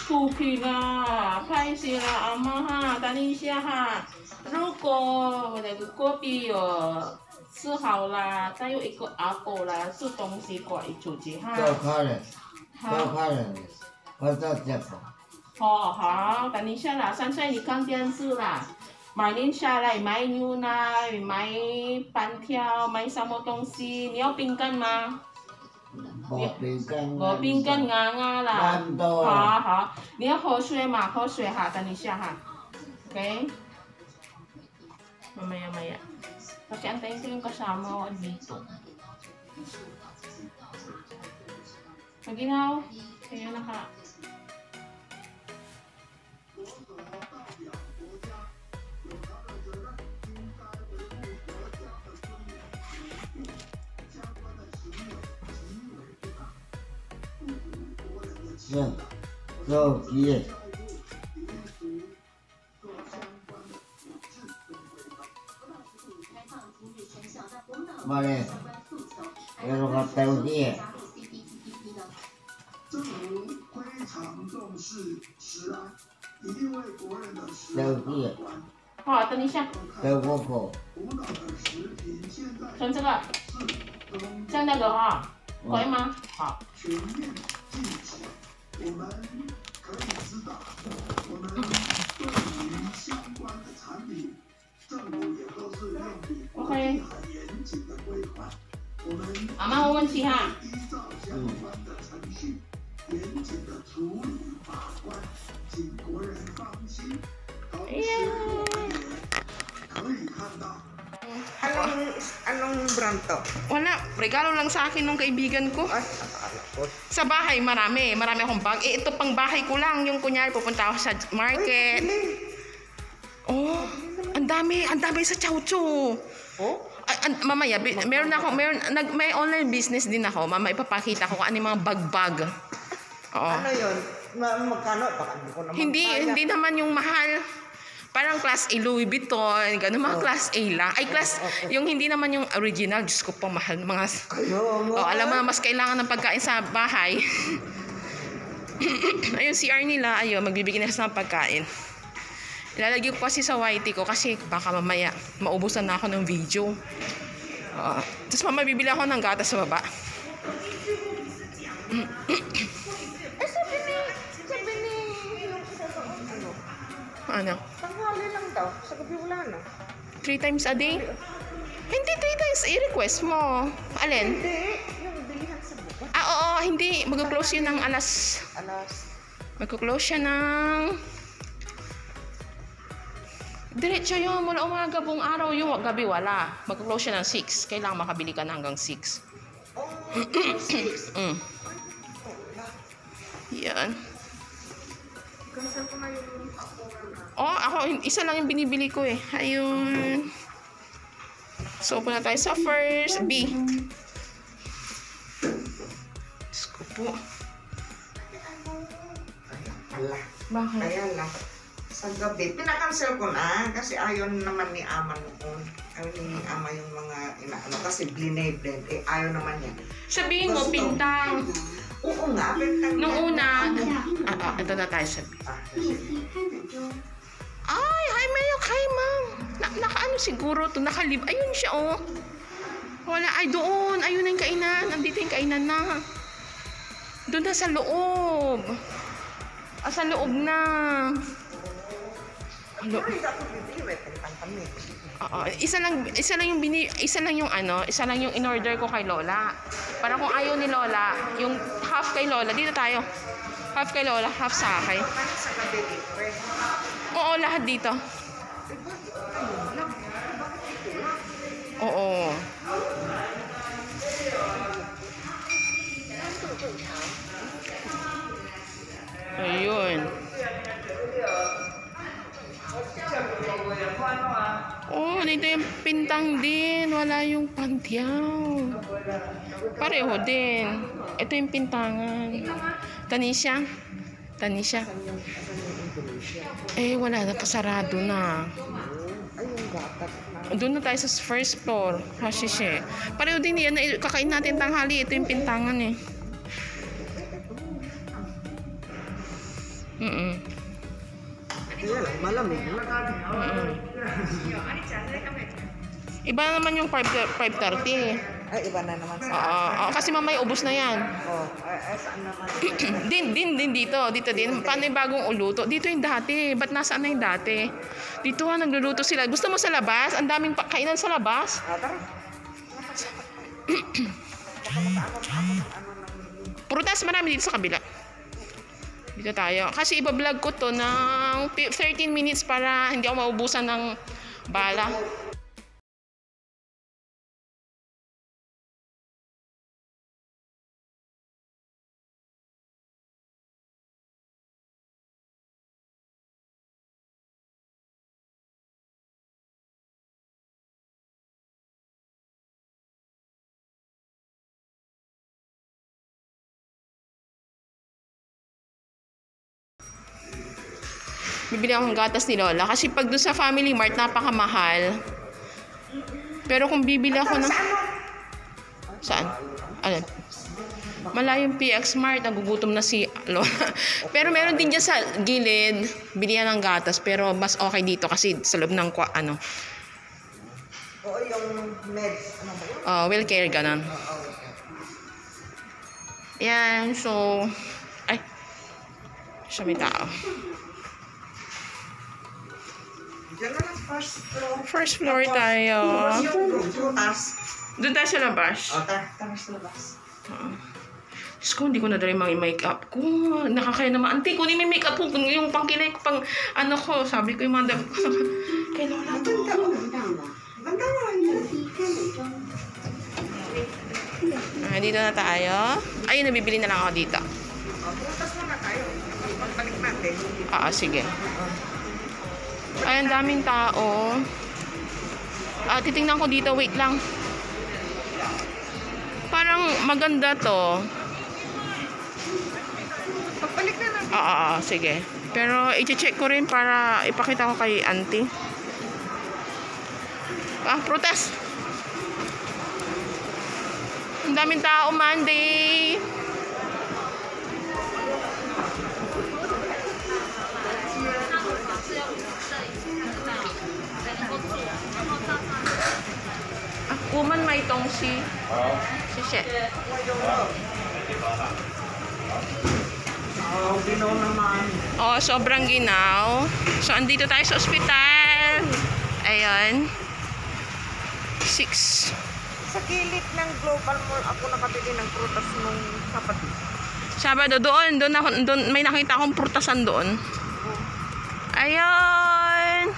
Cookie 啦，拍摄啦，阿妈哈，等一下哈。如果我的锅比有吃好啦，再有一个apple啦，是东西挂一组子哈。叫客人，叫客人，我到这个。哦，好，等一下啦，珊珊你看电视啦。买零下来买牛奶，买板条，买什么东西？你要饼干吗？我饼干。我饼干啊啦。好好，你要喝水吗？喝水哈，等一下哈。Okay? Mamaya-maya. Kasi antayin ko yung kasama ko dito. Maginaw. Kaya naka. Yan. So, yes. Mare, pero kapag dia. 政府非常重视食安，一定为国人的食安把关。好，等一下。等我口。古老的食品现在像这个，像那个哈，可以吗？好。全面禁止，我们可以知道，我们对于相关的产品，政府也都是用比国际很严谨的规范。我们阿妈，我问题哈。依照相关的程序，严谨的处理把关，请国人放心。同时，我们也可以看到。Anong brand to? Wala, regalo lang sa akin nung kaibigan ko. Ay, akala ko. Sa bahay, marami akong bag. Eh, ito pang bahay ko lang. Yung kunyari, pupunta ako sa market. Oh, ang dami sa Chowcho. Oh? Mamaya, may online business din ako. Mama, ipapakita ko kung ano yung mga bag-bag. Oo. Ano yun? Magkano? Baka hindi ko naman Hindi naman yung mahal. Parang class A Louis Vuitton, gano'n mga class A lang. Ay, yung hindi naman yung original, Diyos ko po, mahal. Alam mo, mas kailangan ng pagkain sa bahay. Ayun, CR nila, ayun, magbibigay na sa pagkain. Ilalagay ko kasi sa YT ko kasi baka mamaya maubusan na ako ng video. Tapos mamaya bibili ako ng gatas sa baba. Ano? Tanghali lang daw. Sa gabi wala na. 3 times a day? Hindi 3 times. I-request mo. Alin? Hindi. Yung bilihan sa bukas. Oo. Hindi. Mag-close yun ng alas. Mag-close siya ng... Diretso yun. Mula umaga buong araw. Yung gabi wala. Mag-close siya ng 6. Kailangan makabili ka na hanggang 6. Oh, 6. Yan. Cancel ko na yung ako, isa lang yung binibili ko eh. Ayun. So, punta tayo sa first B. Diyos ko po. Bakit? Kaya lang. Sa gabi, pinakancel ko na kasi ayaw naman ni Ama noon. Ayaw ni Ama yung mga inaano kasi blend. Eh, ayaw naman yan. Sabihin mo, pintang. Oo nga, pintang. Nung una, ito na tayo sa B. Ay, hi Mayo, hi ma'am. Nakaano siguro to, nakalib. Ayun siya, oh. Wala, ay doon. Ayun na yung kainan. Nandito yung kainan na. Doon na sa loob. Sa loob na. Isa lang yung in-order ko kay Lola. Para kung ayaw ni Lola, yung half kay Lola, dito tayo. Half kay Lola, half sa akin. Oo, lahat dito. Oo. Ayun. Oh, dito yung pintang din. Wala yung pantyaw. Pareho din. Ito yung pintangan. Tanisha? Eh, wala na. Pasarado na. Doon na tayo sa first floor. Hashishi. Pareho din yan. Kakain natin tanghali. Ito yung pintangan eh. Malamig na. Iba naman yung 5:30 eh. Ay, iba na naman sa... Kasi mamaya ubos na yan. Saan naman? Din dito din. Paano yung bagong uluto? Dito yung dati. Ba't nasaan na yung dati? Dito nagluluto sila. Gusto mo sa labas? Ang daming kainan sa labas. Tara. Prutas marami dito sa kabila. Dito tayo. Kasi iba-vlog ko to ng 13 minutes para hindi ako maubusan ng bala. Bibili akong gatas ni Lola. Kasi pag doon sa Family Mart, napakamahal. Pero kung bibili ako ng... Saan? Ano? Malayong PX Mart. Nagugutom na si Lola. Pero meron din dyan sa gilid. Bilihan ng gatas. Pero mas okay dito kasi sa loob ng ano. Oo, yung meds. Ano ba yun? Will care, ganun. Yan, so... Ay. Siya may tao. Diyan na lang, first floor. First floor tayo. Yung prutas. Doon tayo sa labas. Tara sa labas. Diyos ko, hindi ko nadala yung mga make-up ko. Nakakaya naman. Auntie, kunin mo yung make-up ko. Yung pangkilay ko, pang ano ko. Sabi ko yung mga damit ko. Kay Lola to. Ganda mo. Dito na tayo. Ayun, nabibili na lang ako dito. Prutas muna tayo. Pagbalik natin. Sige. Ay, ang daming tao. Titingnan ko dito. Wait lang. Parang maganda to. Pagbalik na natin. Sige. Pero i-check ko rin para ipakita ko kay auntie. Prutas. Ang daming tao, Monday. Woman may tongsi. Sishe. Ginaw naman. Sobrang ginaw. So, andito tayo sa ospital. Ayun. 6. Sa gilid ng Global Mall, ako nakabili ng prutas nung Sabado, doon may nakita akong prutasan doon. Ayun.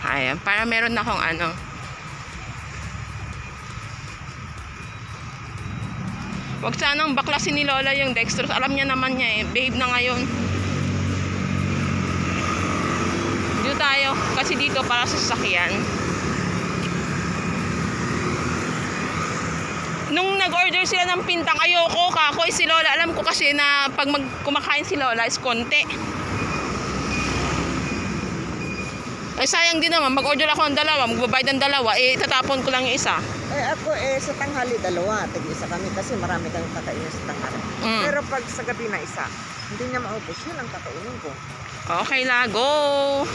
Ayan, para meron akong ano. Wag sanang baklasin ni Lola yung dextrose. Alam niya naman niya eh. Babe na ngayon. Dito tayo. Kasi dito para sa sasakyan. Nung nag-order sila ng pintang, ayoko, kakoy si Lola. Alam ko kasi na pag kumakain si Lola is konti. Ay sayang din naman, mag-order ako ng dalawa, magbabayad ng dalawa, tatapon ko lang yung isa. Ako sa tanghali dalawa, tig-isa kami kasi marami kang kakainin sa tanghali. Pero pag sa gabi na isa, hindi niya maubos, yun ang kakainin ko. Okay la, go!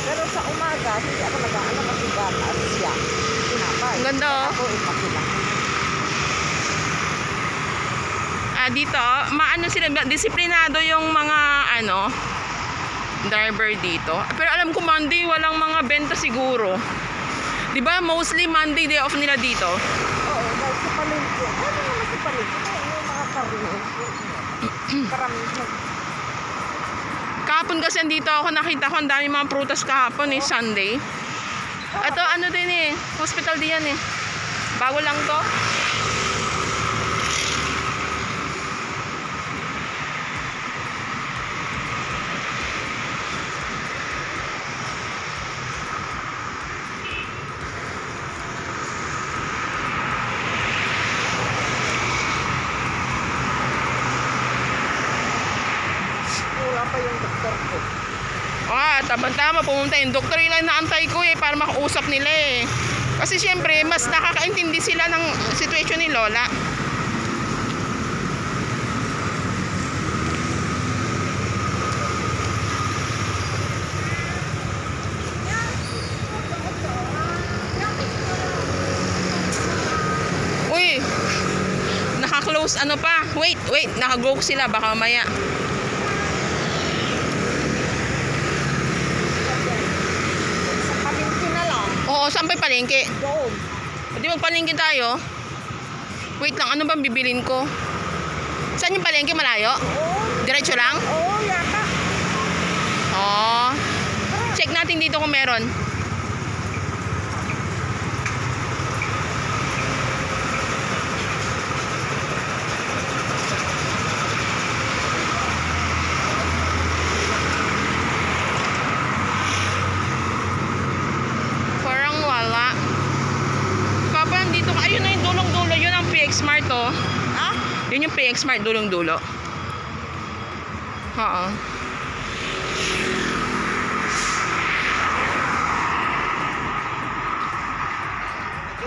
Pero sa umaga, hindi ako nag-aanap kasi bata at siya. Pinapay. Ang ganda. Ako ipakila. Dito, maano sila, disiplinado yung mga driver dito. Pero alam ko Monday walang mga benta siguro. 'Di ba? Mostly Monday day off nila dito. Oo, dahil sa palengke. Ano naman sa palengke? Yung mga karne. Karamihan. Kahapon kasi dito ako nakita ko ang dami mga prutas kahapon Sunday. Ito din hospital din yan bago lang to. Wala pa yung doktor ko. Tama pumunta yung doktor lang naantay ko para makausap nila Kasi syempre mas nakakaintindi sila ng situation ni Lola. Tapos ano pa? Wait, naka-go sila baka mamaya. Sa palengke na lang. Oo, saan ba yung palengke? Doon. Pwede magpalengke tayo. Wait lang, ano bang bibilin ko? Saan yung palengke? Malayo? Oo. Diretso lang? Oo, yata. Oo. Check natin dito kung meron. Parang wala. Papa, dito ka. Ayun na yung dulong-dulo. Yun ang PX Mart, oh. Ha? Yun yung PX Mart, dulong-dulo. Oo.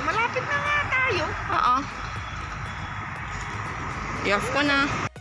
Malapit na nga tayo. Oo. I-off ko na.